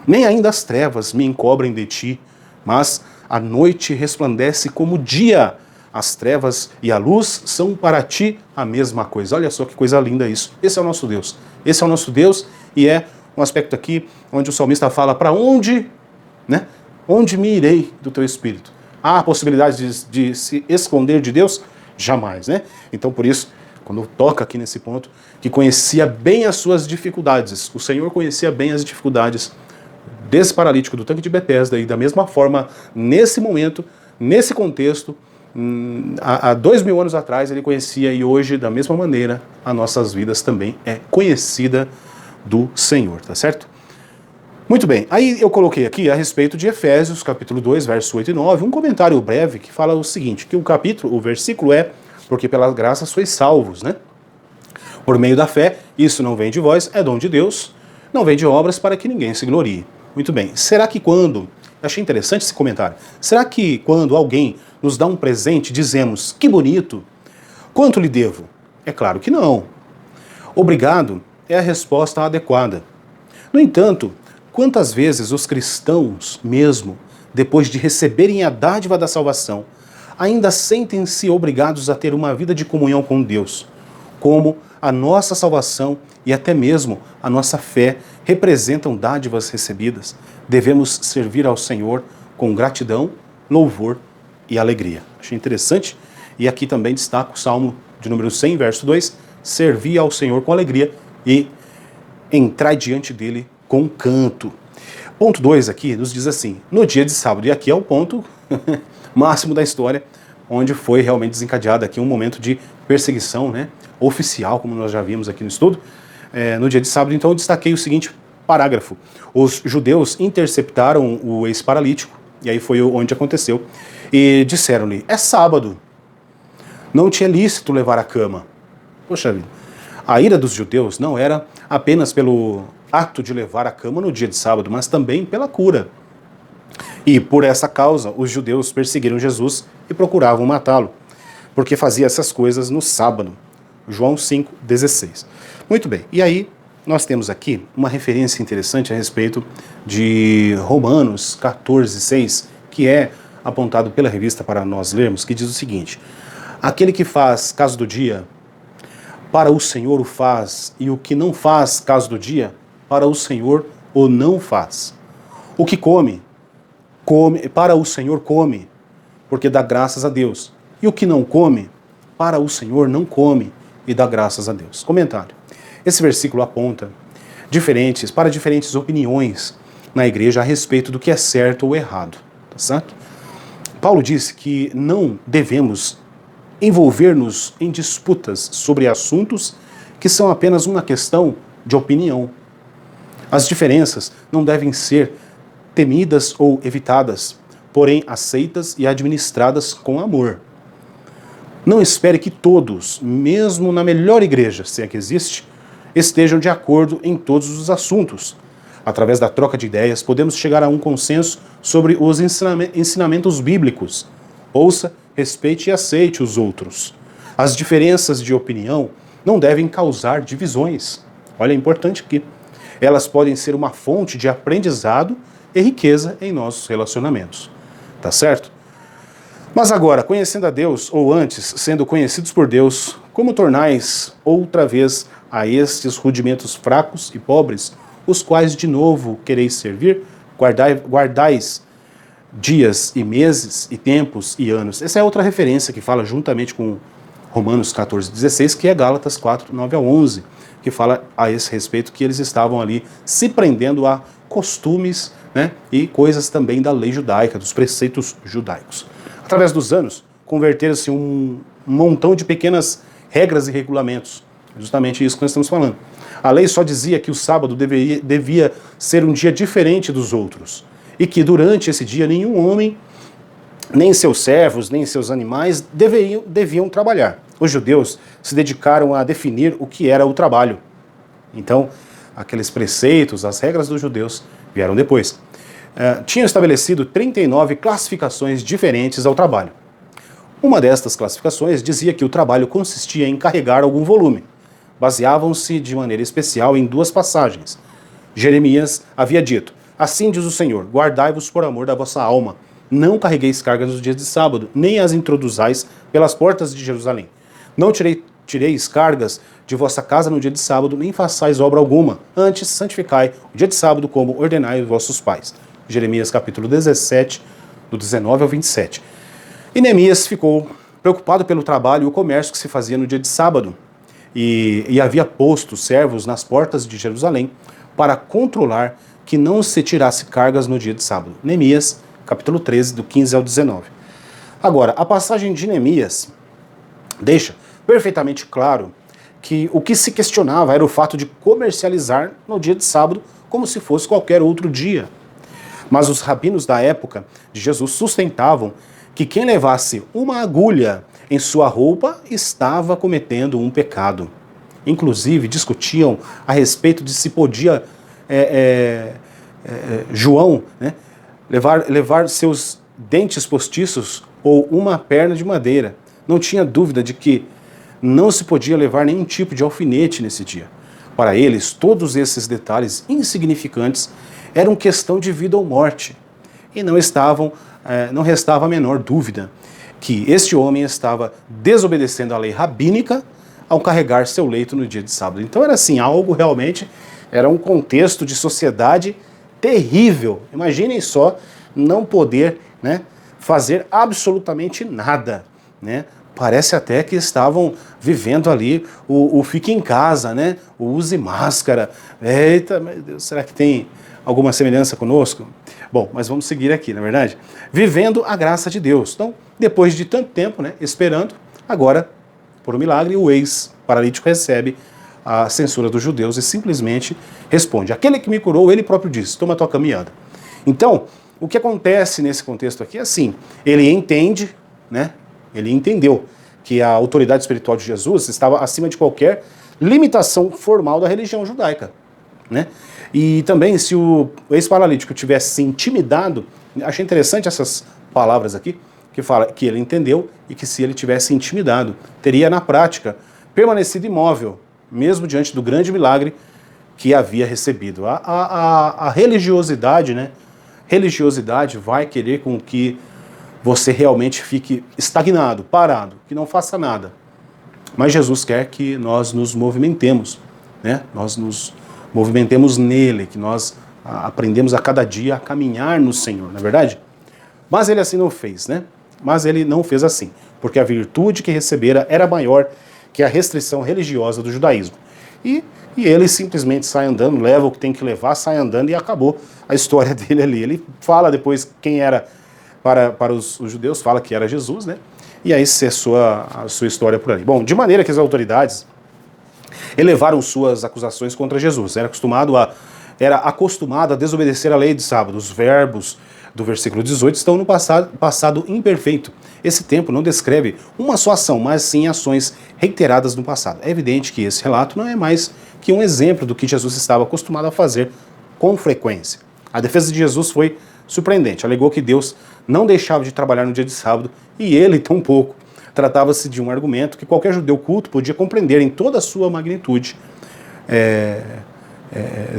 Nem ainda as trevas me encobrem de ti, mas a noite resplandece como o dia. As trevas e a luz são para ti a mesma coisa. Olha só que coisa linda isso. Esse é o nosso Deus. Esse é o nosso Deus, e é um aspecto aqui onde o salmista fala: para onde, né? Onde me irei do teu Espírito? Há a possibilidade de se esconder de Deus? Jamais, né? Então, por isso, quando toca aqui nesse ponto, que conhecia bem as suas dificuldades. O Senhor conhecia bem as dificuldades desse paralítico do tanque de Betesda, e da mesma forma, nesse momento, nesse contexto, há 2000 anos atrás ele conhecia, e hoje, da mesma maneira, as nossas vidas também é conhecida do Senhor, tá certo? Muito bem, aí eu coloquei aqui a respeito de Efésios, capítulo 2, verso 8 e 9, um comentário breve que fala o seguinte, que o versículo é: porque pela graça sois salvos, né? Por meio da fé, isso não vem de vós, é dom de Deus, não vem de obras para que ninguém se glorie. Muito bem, será que quando, achei interessante esse comentário, será que quando alguém nos dá um presente, dizemos: que bonito, quanto lhe devo? É claro que não. Obrigado é a resposta adequada. No entanto, quantas vezes os cristãos, mesmo depois de receberem a dádiva da salvação, ainda sentem-se obrigados a ter uma vida de comunhão com Deus, como a nossa salvação e até mesmo a nossa fé representam dádivas recebidas. Devemos servir ao Senhor com gratidão, louvor e alegria. Achei interessante. E aqui também destaco o Salmo de número 100, verso 2, servi ao Senhor com alegria e entrai diante dele com canto. Ponto 2 aqui nos diz assim, no dia de sábado, e aqui é o ponto máximo da história, onde foi realmente desencadeado aqui um momento de perseguição, né, oficial, como nós já vimos aqui no estudo, no dia de sábado. Então eu destaquei o seguinte parágrafo: os judeus interceptaram o ex-paralítico, e aí foi onde aconteceu, e disseram-lhe: é sábado, não te é lícito levar a cama. Poxa vida, a ira dos judeus não era apenas pelo ato de levar a cama no dia de sábado, mas também pela cura. E por essa causa, os judeus perseguiram Jesus e procuravam matá-lo, porque fazia essas coisas no sábado. João 5,16. Muito bem, e aí nós temos aqui uma referência interessante a respeito de Romanos 14,6, que é apontado pela revista para nós lermos, que diz o seguinte: aquele que faz caso do dia, para o Senhor o faz, e o que não faz caso do dia, para o Senhor o não faz. O que come, para o Senhor come, porque dá graças a Deus. E o que não come, para o Senhor não come, e dá graças a Deus. Comentário. Esse versículo aponta para diferentes opiniões na igreja a respeito do que é certo ou errado. Tá certo? Paulo disse que não devemos envolver-nos em disputas sobre assuntos que são apenas uma questão de opinião. As diferenças não devem ser temidas ou evitadas, porém aceitas e administradas com amor. Não espere que todos, mesmo na melhor igreja, se é que existe, estejam de acordo em todos os assuntos. Através da troca de ideias, podemos chegar a um consenso sobre os ensinamentos bíblicos. Ouça, respeite e aceite os outros. As diferenças de opinião não devem causar divisões. Olha, é importante aqui. Elas podem ser uma fonte de aprendizado e riqueza em nossos relacionamentos. Tá certo? Mas agora, conhecendo a Deus, ou antes, sendo conhecidos por Deus, como tornais outra vez a estes rudimentos fracos e pobres, os quais de novo quereis servir? Guardais dias e meses e tempos e anos. Essa é outra referência que fala juntamente com Romanos 14,16, que é Gálatas 4, 9 a 11, que fala a esse respeito que eles estavam ali se prendendo a costumes, né, e coisas também da lei judaica, dos preceitos judaicos. Através dos anos, converteram-se um montão de pequenas regras e regulamentos. Justamente isso que nós estamos falando. A lei só dizia que o sábado devia ser um dia diferente dos outros, e que durante esse dia nenhum homem, nem seus servos, nem seus animais deviam trabalhar. Os judeus se dedicaram a definir o que era o trabalho. Então, aqueles preceitos, as regras dos judeus vieram depois. Tinham estabelecido 39 classificações diferentes ao trabalho. Uma destas classificações dizia que o trabalho consistia em carregar algum volume. Baseavam-se de maneira especial em duas passagens. Jeremias havia dito: assim diz o Senhor, guardai-vos por amor da vossa alma. Não carregueis cargas nos dias de sábado, nem as introduzais pelas portas de Jerusalém. Não tireis cargas de vossa casa no dia de sábado, nem façais obra alguma. Antes, santificai o dia de sábado como ordenai os vossos pais. Jeremias capítulo 17, do 19 ao 27. E Neemias ficou preocupado pelo trabalho e o comércio que se fazia no dia de sábado. E havia posto servos nas portas de Jerusalém para controlar que não se tirasse cargas no dia de sábado. Neemias capítulo 13, do 15 ao 19. Agora, a passagem de Neemias deixa perfeitamente claro que o que se questionava era o fato de comercializar no dia de sábado como se fosse qualquer outro dia. Mas os rabinos da época de Jesus sustentavam que quem levasse uma agulha em sua roupa estava cometendo um pecado. Inclusive, discutiam a respeito de se podia João, né, levar seus dentes postiços ou uma perna de madeira. Não tinha dúvida de que não se podia levar nenhum tipo de alfinete nesse dia. Para eles, todos esses detalhes insignificantes eram questão de vida ou morte. E não restava a menor dúvida que este homem estava desobedecendo a lei rabínica ao carregar seu leito no dia de sábado. Então era assim, algo realmente, era um contexto de sociedade terrível. Imaginem só não poder, né, fazer absolutamente nada, né? Parece até que estavam vivendo ali o fique em casa, né? O use máscara. Eita, meu Deus, será que tem alguma semelhança conosco? Bom, mas vamos seguir aqui, na verdade. Vivendo a graça de Deus. Então, depois de tanto tempo, né, esperando, agora, por um milagre, o ex-paralítico recebe a censura dos judeus e simplesmente responde: aquele que me curou, ele próprio disse, toma a tua cama e anda. Então, o que acontece nesse contexto aqui é assim, ele entende, né, ele entendeu que a autoridade espiritual de Jesus estava acima de qualquer limitação formal da religião judaica, né? E também, se o ex-paralítico tivesse se intimidado, achei interessante essas palavras aqui, que fala que ele entendeu e que se ele tivesse intimidado, teria na prática permanecido imóvel, mesmo diante do grande milagre que havia recebido. A religiosidade, né? Religiosidade vai querer com que você realmente fique estagnado, parado, que não faça nada. Mas Jesus quer que nós nos movimentemos, né? Nós nos movimentemos nele, que nós aprendemos a cada dia a caminhar no Senhor, não é verdade? Mas ele assim não fez, né? Mas ele não fez assim, porque a virtude que recebera era maior que a restrição religiosa do judaísmo. E ele simplesmente sai andando, leva o que tem que levar, sai andando e acabou a história dele ali. Ele fala depois quem era para os judeus, fala que era Jesus, né? E aí cessou a sua história por ali. Bom, de maneira que as autoridades elevaram suas acusações contra Jesus. Era acostumado a desobedecer a lei de sábado. Os verbos do versículo 18 estão no passado imperfeito. Esse tempo não descreve uma só ação, mas sim ações reiteradas no passado. É evidente que esse relato não é mais que um exemplo do que Jesus estava acostumado a fazer com frequência. A defesa de Jesus foi surpreendente. Alegou que Deus não deixava de trabalhar no dia de sábado e ele tampouco. Tratava-se de um argumento que qualquer judeu culto podia compreender em toda a sua magnitude.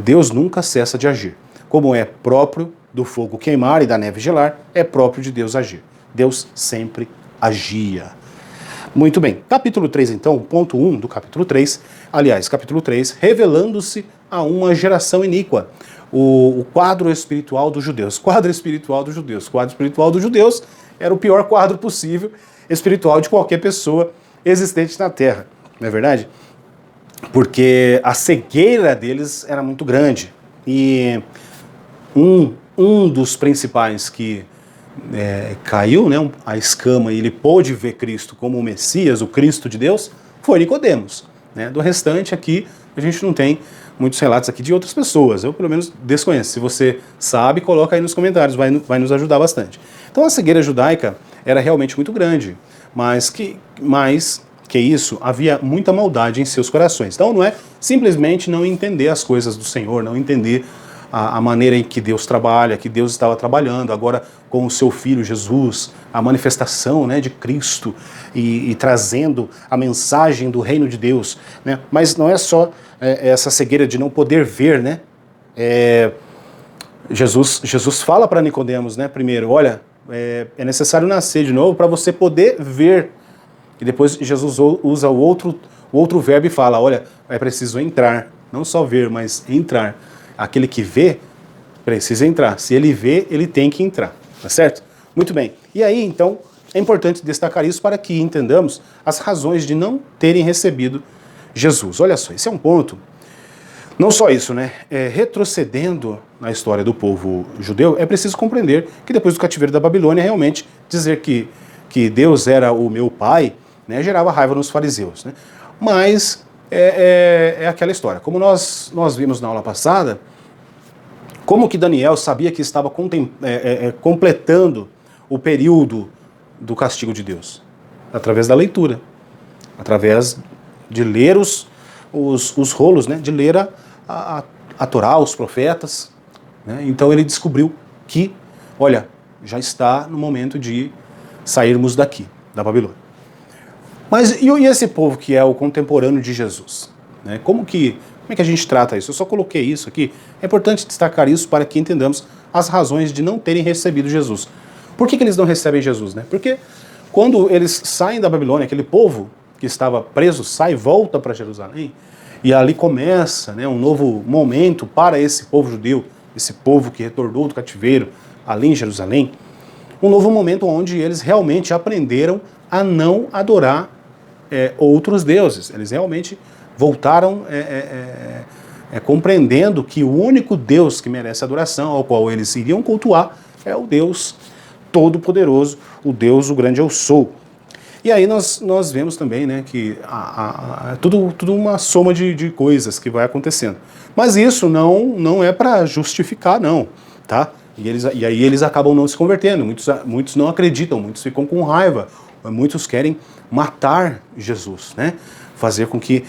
Deus nunca cessa de agir. Como é próprio do fogo queimar e da neve gelar, é próprio de Deus agir. Deus sempre agia. Muito bem, capítulo 3 então, ponto 1 do capítulo 3, aliás, capítulo 3, revelando-se a uma geração iníqua. O quadro espiritual dos judeus. Quadro espiritual dos judeus. Quadro espiritual dos judeus era o pior quadro possível espiritual de qualquer pessoa existente na Terra, não é verdade? Porque a cegueira deles era muito grande. E um dos principais que caiu, né, a escama, e ele pôde ver Cristo como o Messias, o Cristo de Deus, foi Nicodemos. Né? Do restante aqui, a gente não tem muitos relatos aqui de outras pessoas. Eu, pelo menos, desconheço. Se você sabe, coloca aí nos comentários, vai nos ajudar bastante. Então, a cegueira judaica era realmente muito grande, mas que isso, havia muita maldade em seus corações. Então, não é simplesmente não entender as coisas do Senhor, não entender a maneira em que Deus trabalha, que Deus estava trabalhando agora com o seu Filho Jesus, a manifestação, né, de Cristo e trazendo a mensagem do reino de Deus. Né? Mas não é só essa cegueira de não poder ver, né? Jesus fala para Nicodemos, né, primeiro, olha, é necessário nascer de novo para você poder ver. E depois Jesus usa o outro verbo e fala, olha, é preciso entrar, não só ver, mas entrar. Aquele que vê, precisa entrar. Se ele vê, ele tem que entrar, tá certo? Muito bem. E aí, então, é importante destacar isso para que entendamos as razões de não terem recebido Jesus. Olha só, esse é um ponto. Não só isso, né? Retrocedendo na história do povo judeu, é preciso compreender que depois do cativeiro da Babilônia, realmente dizer que Deus era o meu pai, né, gerava raiva nos fariseus. Né? Mas é aquela história. Como nós vimos na aula passada, como que Daniel sabia que estava completando o período do castigo de Deus? Através da leitura. Através de ler os rolos, né? De ler a Torá, os profetas. Né? Então ele descobriu que, olha, já está no momento de sairmos daqui, da Babilônia. Mas e esse povo que é o contemporâneo de Jesus? Né? Como é que a gente trata isso? Eu só coloquei isso aqui. É importante destacar isso para que entendamos as razões de não terem recebido Jesus. Por que eles não recebem Jesus? Né? Porque quando eles saem da Babilônia, aquele povo que estava preso sai e volta para Jerusalém, e ali começa, né, um novo momento para esse povo judeu, esse povo que retornou do cativeiro ali em Jerusalém, um novo momento onde eles realmente aprenderam a não adorar outros deuses. Eles realmente voltaram compreendendo que o único Deus que merece adoração, ao qual eles iriam cultuar, é o Deus Todo-Poderoso, o Deus, o grande Eu Sou. E aí nós vemos também, né, que tudo uma soma de coisas que vai acontecendo. Mas isso não é para justificar, não, tá? E aí eles acabam não se convertendo, muitos não acreditam, muitos ficam com raiva, muitos querem matar Jesus, né? Fazer com que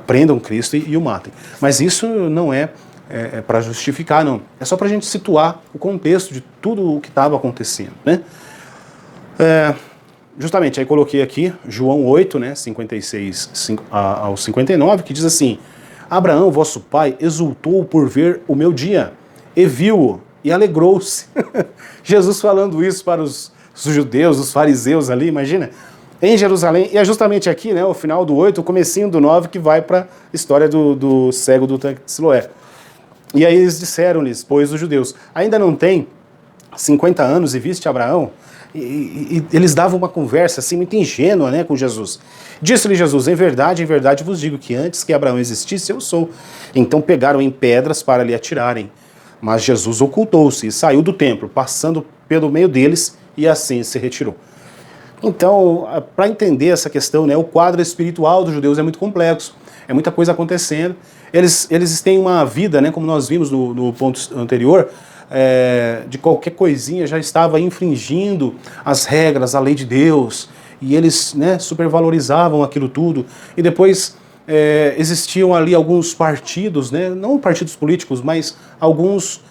prendam Cristo e o matem. Mas isso não é para justificar, não. É só para a gente situar o contexto de tudo o que estava acontecendo, né? Justamente, aí coloquei aqui João 8, né, 56 ao 59, que diz assim: Abraão, vosso pai, exultou por ver o meu dia, e viu-o, e alegrou-se. Jesus falando isso para os judeus, os fariseus ali, imagina, em Jerusalém. E é justamente aqui, né, o final do 8, o comecinho do 9, que vai para a história do cego do tanque de Siloé. E aí eles disseram-lhes, pois os judeus, ainda não tem 50 anos e viste Abraão? E eles davam uma conversa assim muito ingênua, né, com Jesus. Disse-lhe Jesus: em verdade vos digo que antes que Abraão existisse, eu sou. Então pegaram em pedras para lhe atirarem. Mas Jesus ocultou-se e saiu do templo, passando pelo meio deles, e assim se retirou. Então, para entender essa questão, né, o quadro espiritual dos judeus é muito complexo, é muita coisa acontecendo. Eles têm uma vida, né, como nós vimos no ponto anterior, de qualquer coisinha já estava infringindo as regras, a lei de Deus, e eles, né, supervalorizavam aquilo tudo. E depois existiam ali alguns partidos, né, não partidos políticos, mas algumas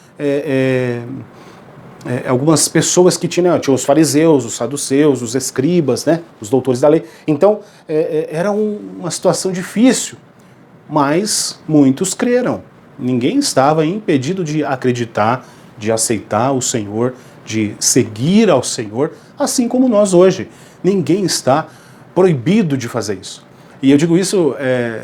pessoas que tinham os fariseus, os saduceus, os escribas, né, os doutores da lei. Então era uma situação difícil, mas muitos creram. Ninguém estava impedido de acreditar, de aceitar o Senhor, de seguir ao Senhor, assim como nós hoje. Ninguém está proibido de fazer isso. E eu digo isso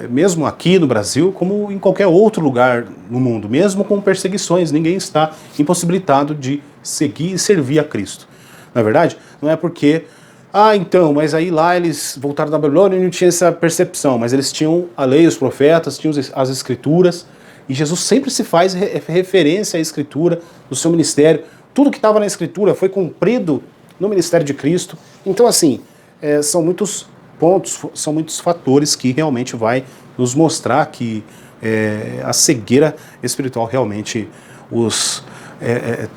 mesmo aqui no Brasil, como em qualquer outro lugar no mundo, mesmo com perseguições, ninguém está impossibilitado de seguir e servir a Cristo. Na verdade, não é porque, então, mas aí lá eles voltaram da Babilônia e não tinha essa percepção, mas eles tinham a lei, os profetas, tinham as escrituras, e Jesus sempre se faz referência à Escritura, no seu ministério. Tudo que estava na Escritura foi cumprido no ministério de Cristo. Então, assim, são muitos pontos, são muitos fatores que realmente vai nos mostrar que a cegueira espiritual realmente os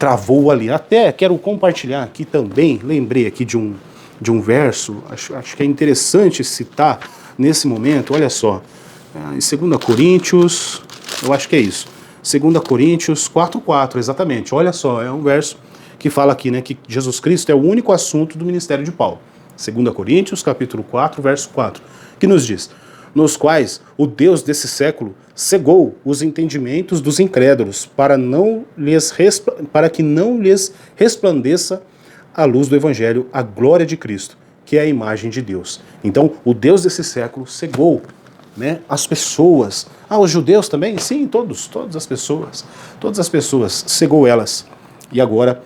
travou ali. Até quero compartilhar aqui também, lembrei aqui de um verso, acho que é interessante citar nesse momento, olha só, em 2 Coríntios... Eu acho que é isso. 2 Coríntios 4:4, exatamente. Olha só, é um verso que fala aqui, né, que Jesus Cristo é o único assunto do ministério de Paulo. 2 Coríntios, capítulo 4, verso 4, que nos diz: nos quais o Deus desse século cegou os entendimentos dos incrédulos, para que não lhes resplandeça a luz do Evangelho, a glória de Cristo, que é a imagem de Deus. Então, o Deus desse século cegou, né, as pessoas. Os judeus também? Sim, todas as pessoas, cegou elas. E agora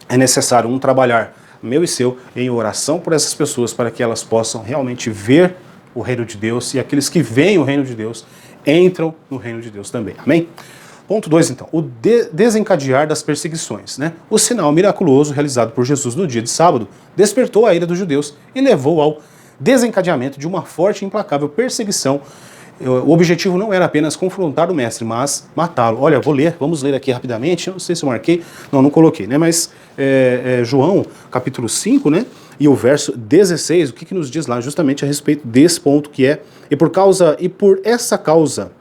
é necessário um trabalhar meu e seu em oração por essas pessoas, para que elas possam realmente ver o reino de Deus, e aqueles que veem o reino de Deus entram no reino de Deus também. Amém? Ponto 2, então, o desencadear das perseguições, né? O sinal miraculoso realizado por Jesus no dia de sábado despertou a ira dos judeus e levou ao desencadeamento de uma forte e implacável perseguição. O objetivo não era apenas confrontar o mestre, mas matá-lo. Olha, vamos ler aqui rapidamente, eu não sei se eu marquei, não coloquei, né? Mas João, capítulo 5, né? E o verso 16, o que nos diz lá justamente a respeito desse ponto, que é: e por essa causa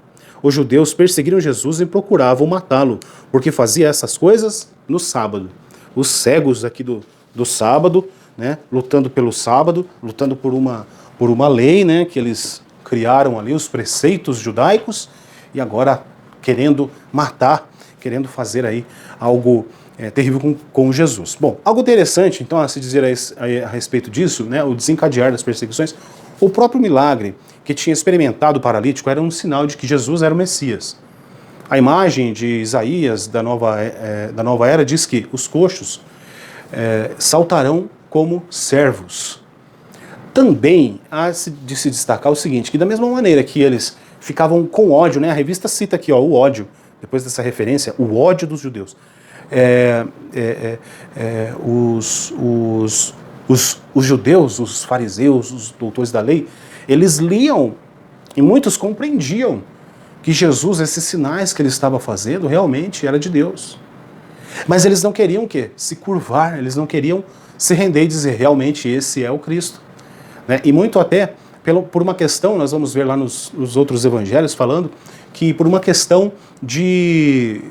os judeus perseguiram Jesus e procuravam matá-lo, porque fazia essas coisas no sábado. Os cegos aqui do sábado, né, lutando pelo sábado, lutando por uma lei, né, que eles criaram ali, os preceitos judaicos, e agora querendo matar, querendo fazer aí algo terrível com Jesus. Bom, algo interessante, então, a se dizer a respeito disso, né, o desencadear das perseguições, o próprio milagre que tinha experimentado o paralítico era um sinal de que Jesus era o Messias. A imagem de Isaías da nova era diz que os coxos saltarão como servos. Também há de se destacar o seguinte, que da mesma maneira que eles ficavam com ódio, né? A revista cita aqui, ó, o ódio, depois dessa referência, o ódio dos judeus. Os judeus, os fariseus, os doutores da lei, eles liam e muitos compreendiam que Jesus, esses sinais que ele estava fazendo, realmente era de Deus. Mas eles não queriam o quê? Se curvar, eles não queriam se render e dizer, realmente esse é o Cristo. Né? E muito até por uma questão, nós vamos ver lá nos outros evangelhos falando, que por uma questão de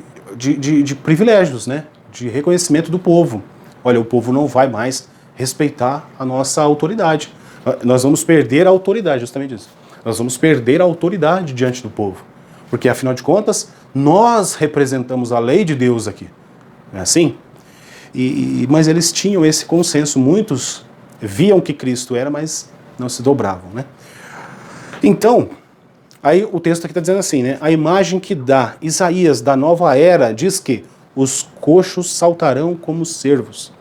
privilégios, né? De reconhecimento do povo. Olha, o povo não vai mais respeitar a nossa autoridade. Nós vamos perder a autoridade, justamente isso. Nós vamos perder a autoridade diante do povo. Porque, afinal de contas, nós representamos a lei de Deus aqui. Não é assim? Mas eles tinham esse consenso. Muitos viam que Cristo era, mas não se dobravam, né? Então, aí o texto aqui está dizendo assim, né? A imagem que dá Isaías da nova era diz que os coxos saltarão como cervos.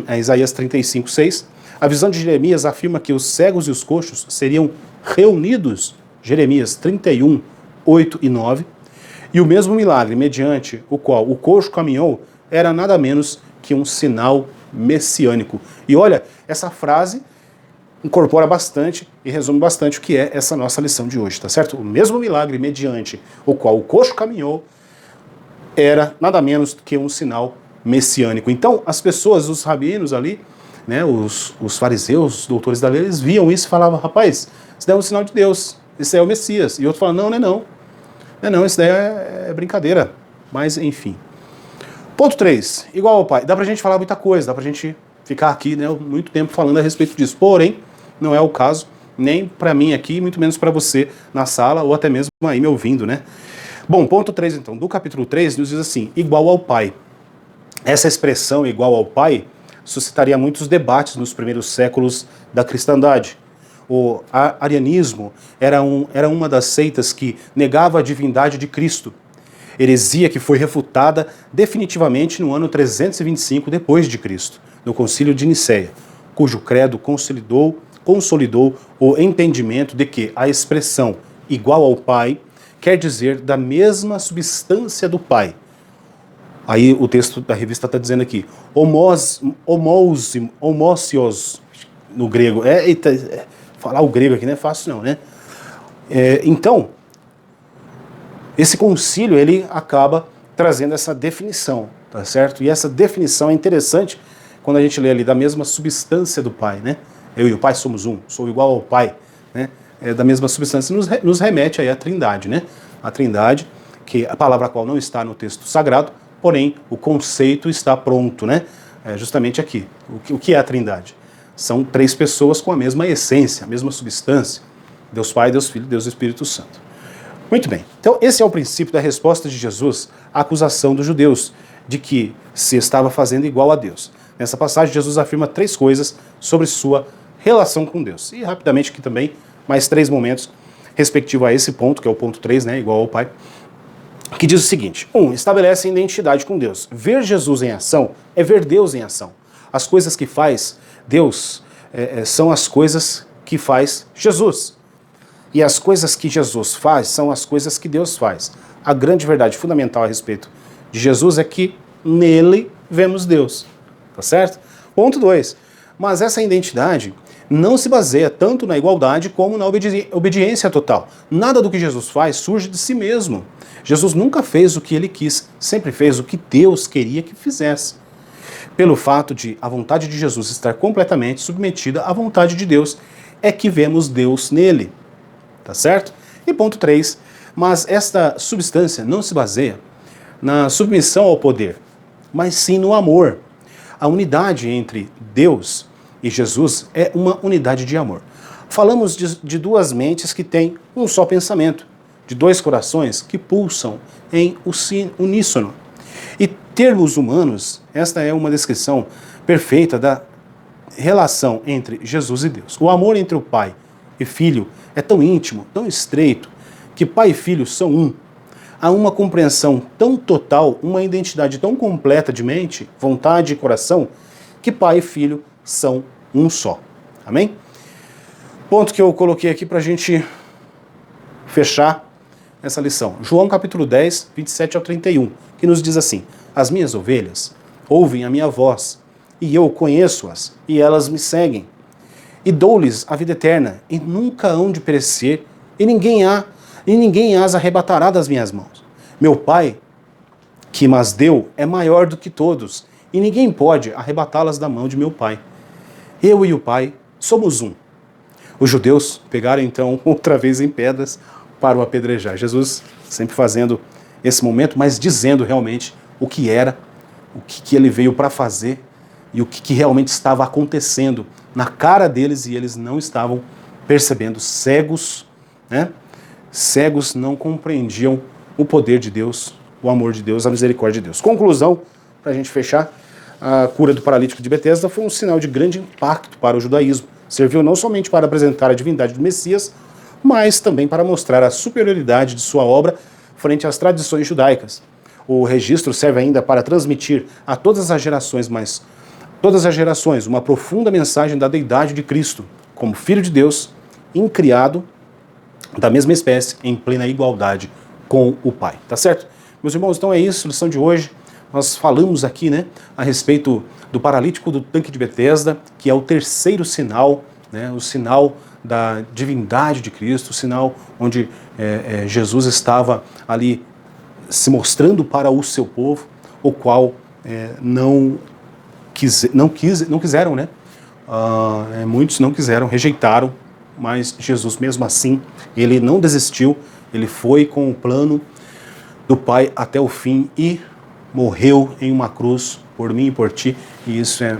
É Isaías 35:6. A visão de Jeremias afirma que os cegos e os coxos seriam reunidos. Jeremias 31:8 e 9. E o mesmo milagre, mediante o qual o coxo caminhou, era nada menos que um sinal messiânico. E olha, essa frase incorpora bastante e resume bastante o que é essa nossa lição de hoje, tá certo? O mesmo milagre mediante o qual o coxo caminhou era nada menos que um sinal messiânico. Então, as pessoas, os rabinos ali, né, os fariseus, os doutores da lei, eles viam isso e falavam, rapaz, isso daí é um sinal de Deus, isso aí é o Messias. E outro falava, não, não é não. Não é não, isso daí é brincadeira. Mas, enfim. Ponto 3, igual ao Pai. Dá pra gente falar muita coisa, dá pra gente ficar aqui, né, muito tempo falando a respeito disso. Porém, não é o caso, nem pra mim aqui, muito menos pra você na sala, ou até mesmo aí me ouvindo, né? Bom, ponto 3 então, do capítulo 3 nos diz assim, igual ao Pai. Essa expressão igual ao Pai suscitaria muitos debates nos primeiros séculos da cristandade. O arianismo era uma das seitas que negava a divindade de Cristo. Heresia que foi refutada definitivamente no ano 325 depois de Cristo, no Concílio de Nicéia, cujo credo consolidou o entendimento de que a expressão igual ao Pai quer dizer da mesma substância do Pai. Aí o texto da revista está dizendo aqui, homósios no grego. Falar o grego aqui não é fácil não, né? Então, esse concílio, ele acaba trazendo essa definição, tá certo? E essa definição é interessante quando a gente lê ali da mesma substância do Pai, né? Eu e o Pai somos um, sou igual ao Pai, né? Da mesma substância, nos remete aí à Trindade, né? A Trindade, que a palavra qual não está no texto sagrado, porém o conceito está pronto, né? Justamente aqui. O que é a Trindade? São três pessoas com a mesma essência, a mesma substância. Deus Pai, Deus Filho, Deus Espírito Santo. Muito bem. Então esse é o princípio da resposta de Jesus à acusação dos judeus de que se estava fazendo igual a Deus. Nessa passagem, Jesus afirma 3 coisas sobre sua relação com Deus. E rapidamente aqui também, mais 3 momentos respectivo a esse ponto, que é o ponto 3, né, igual ao Pai, que diz o seguinte: 1. Estabelece a identidade com Deus. Ver Jesus em ação é ver Deus em ação. As coisas que faz Deus são as coisas que faz Jesus. E as coisas que Jesus faz são as coisas que Deus faz. A grande verdade fundamental a respeito de Jesus é que nele vemos Deus. Tá certo? Ponto 2. Mas essa identidade não se baseia tanto na igualdade como na obediência total. Nada do que Jesus faz surge de si mesmo. Jesus nunca fez o que ele quis, sempre fez o que Deus queria que fizesse. Pelo fato de a vontade de Jesus estar completamente submetida à vontade de Deus, é que vemos Deus nele. Tá certo? E ponto 3, mas esta substância não se baseia na submissão ao poder, mas sim no amor. A unidade entre Deus e Jesus é uma unidade de amor. Falamos de 2 mentes que têm um só pensamento, de 2 corações que pulsam em uníssono. E termos humanos, esta é uma descrição perfeita da relação entre Jesus e Deus. O amor entre o Pai e Filho é tão íntimo, tão estreito, que Pai e Filho são um. Há uma compreensão tão total, uma identidade tão completa de mente, vontade e coração, que Pai e Filho são um só. Amém? Ponto que eu coloquei aqui para a gente fechar essa lição. João capítulo 10, 27 ao 31, que nos diz assim: as minhas ovelhas ouvem a minha voz, e eu conheço-as, e elas me seguem. E dou-lhes a vida eterna, e nunca hão de perecer, e ninguém as arrebatará das minhas mãos. Meu Pai, que mas deu, é maior do que todos, e ninguém pode arrebatá-las da mão de meu Pai. Eu e o Pai somos um. Os judeus pegaram então outra vez em pedras para o apedrejar. Jesus sempre fazendo esse momento, mas dizendo realmente o que era, o que ele veio para fazer e o que realmente estava acontecendo na cara deles, e eles não estavam percebendo. Cegos, né? Cegos não compreendiam o poder de Deus, o amor de Deus, a misericórdia de Deus. Conclusão, para a gente fechar: a cura do paralítico de Betesda foi um sinal de grande impacto para o judaísmo. Serviu não somente para apresentar a divindade do Messias, mas também para mostrar a superioridade de sua obra frente às tradições judaicas. O registro serve ainda para transmitir a todas as gerações, uma profunda mensagem da deidade de Cristo, como Filho de Deus, incriado da mesma espécie, em plena igualdade com o Pai. Tá certo? Meus irmãos, então é isso, lição de hoje. Nós falamos aqui, né, a respeito do paralítico do tanque de Betesda, que é o terceiro sinal, né, o sinal da divindade de Cristo, o sinal onde Jesus estava ali se mostrando para o seu povo, o qual não quiseram, né? Muitos não quiseram, rejeitaram, mas Jesus mesmo assim, ele não desistiu, ele foi com o plano do Pai até o fim e morreu em uma cruz por mim e por ti, e isso é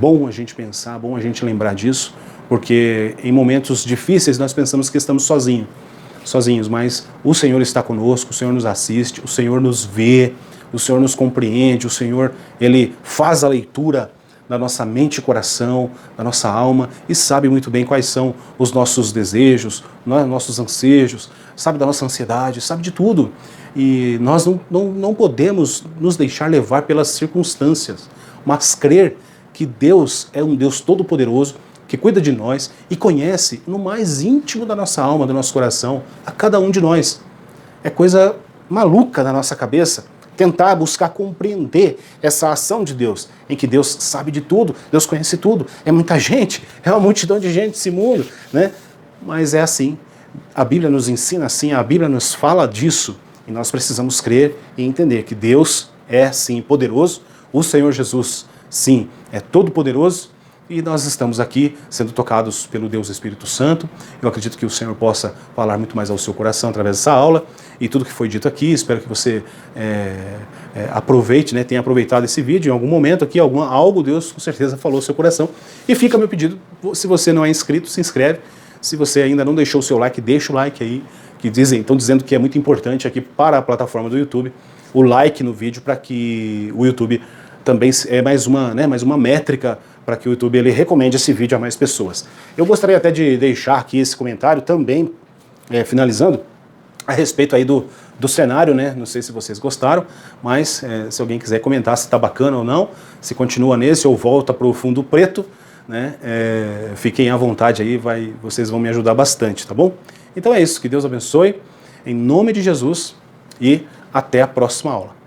bom a gente pensar, bom a gente lembrar disso, porque em momentos difíceis nós pensamos que estamos sozinhos, mas o Senhor está conosco, o Senhor nos assiste, o Senhor nos vê, o Senhor nos compreende, o Senhor, Ele faz a leitura da nossa mente e coração, da nossa alma, e sabe muito bem quais são os nossos desejos, nossos ansejos, sabe da nossa ansiedade, sabe de tudo. E nós não podemos nos deixar levar pelas circunstâncias, mas crer que Deus é um Deus todo-poderoso, que cuida de nós e conhece no mais íntimo da nossa alma, do nosso coração, a cada um de nós. É coisa maluca na nossa cabeça tentar buscar compreender essa ação de Deus, em que Deus sabe de tudo, Deus conhece tudo, é muita gente, é uma multidão de gente nesse mundo, né? Mas é assim, a Bíblia nos ensina assim, a Bíblia nos fala disso, e nós precisamos crer e entender que Deus é sim poderoso, o Senhor Jesus sim é todo poderoso, e nós estamos aqui sendo tocados pelo Deus Espírito Santo. Eu acredito que o Senhor possa falar muito mais ao seu coração através dessa aula e tudo que foi dito aqui. Espero que você aproveite, né, tenha aproveitado esse vídeo em algum momento aqui, algo Deus com certeza falou ao seu coração. E fica meu pedido, se você não é inscrito, se inscreve. Se você ainda não deixou o seu like, deixa o like aí, que estão dizendo que é muito importante aqui para a plataforma do YouTube, o like no vídeo, para que o YouTube também é mais uma métrica para que o YouTube ele recomende esse vídeo a mais pessoas. Eu gostaria até de deixar aqui esse comentário também, finalizando, a respeito aí do cenário, né? Não sei se vocês gostaram, mas se alguém quiser comentar se está bacana ou não, se continua nesse ou volta para o fundo preto, né? Fiquem à vontade aí, vocês vão me ajudar bastante, tá bom? Então é isso, que Deus abençoe, em nome de Jesus, e até a próxima aula.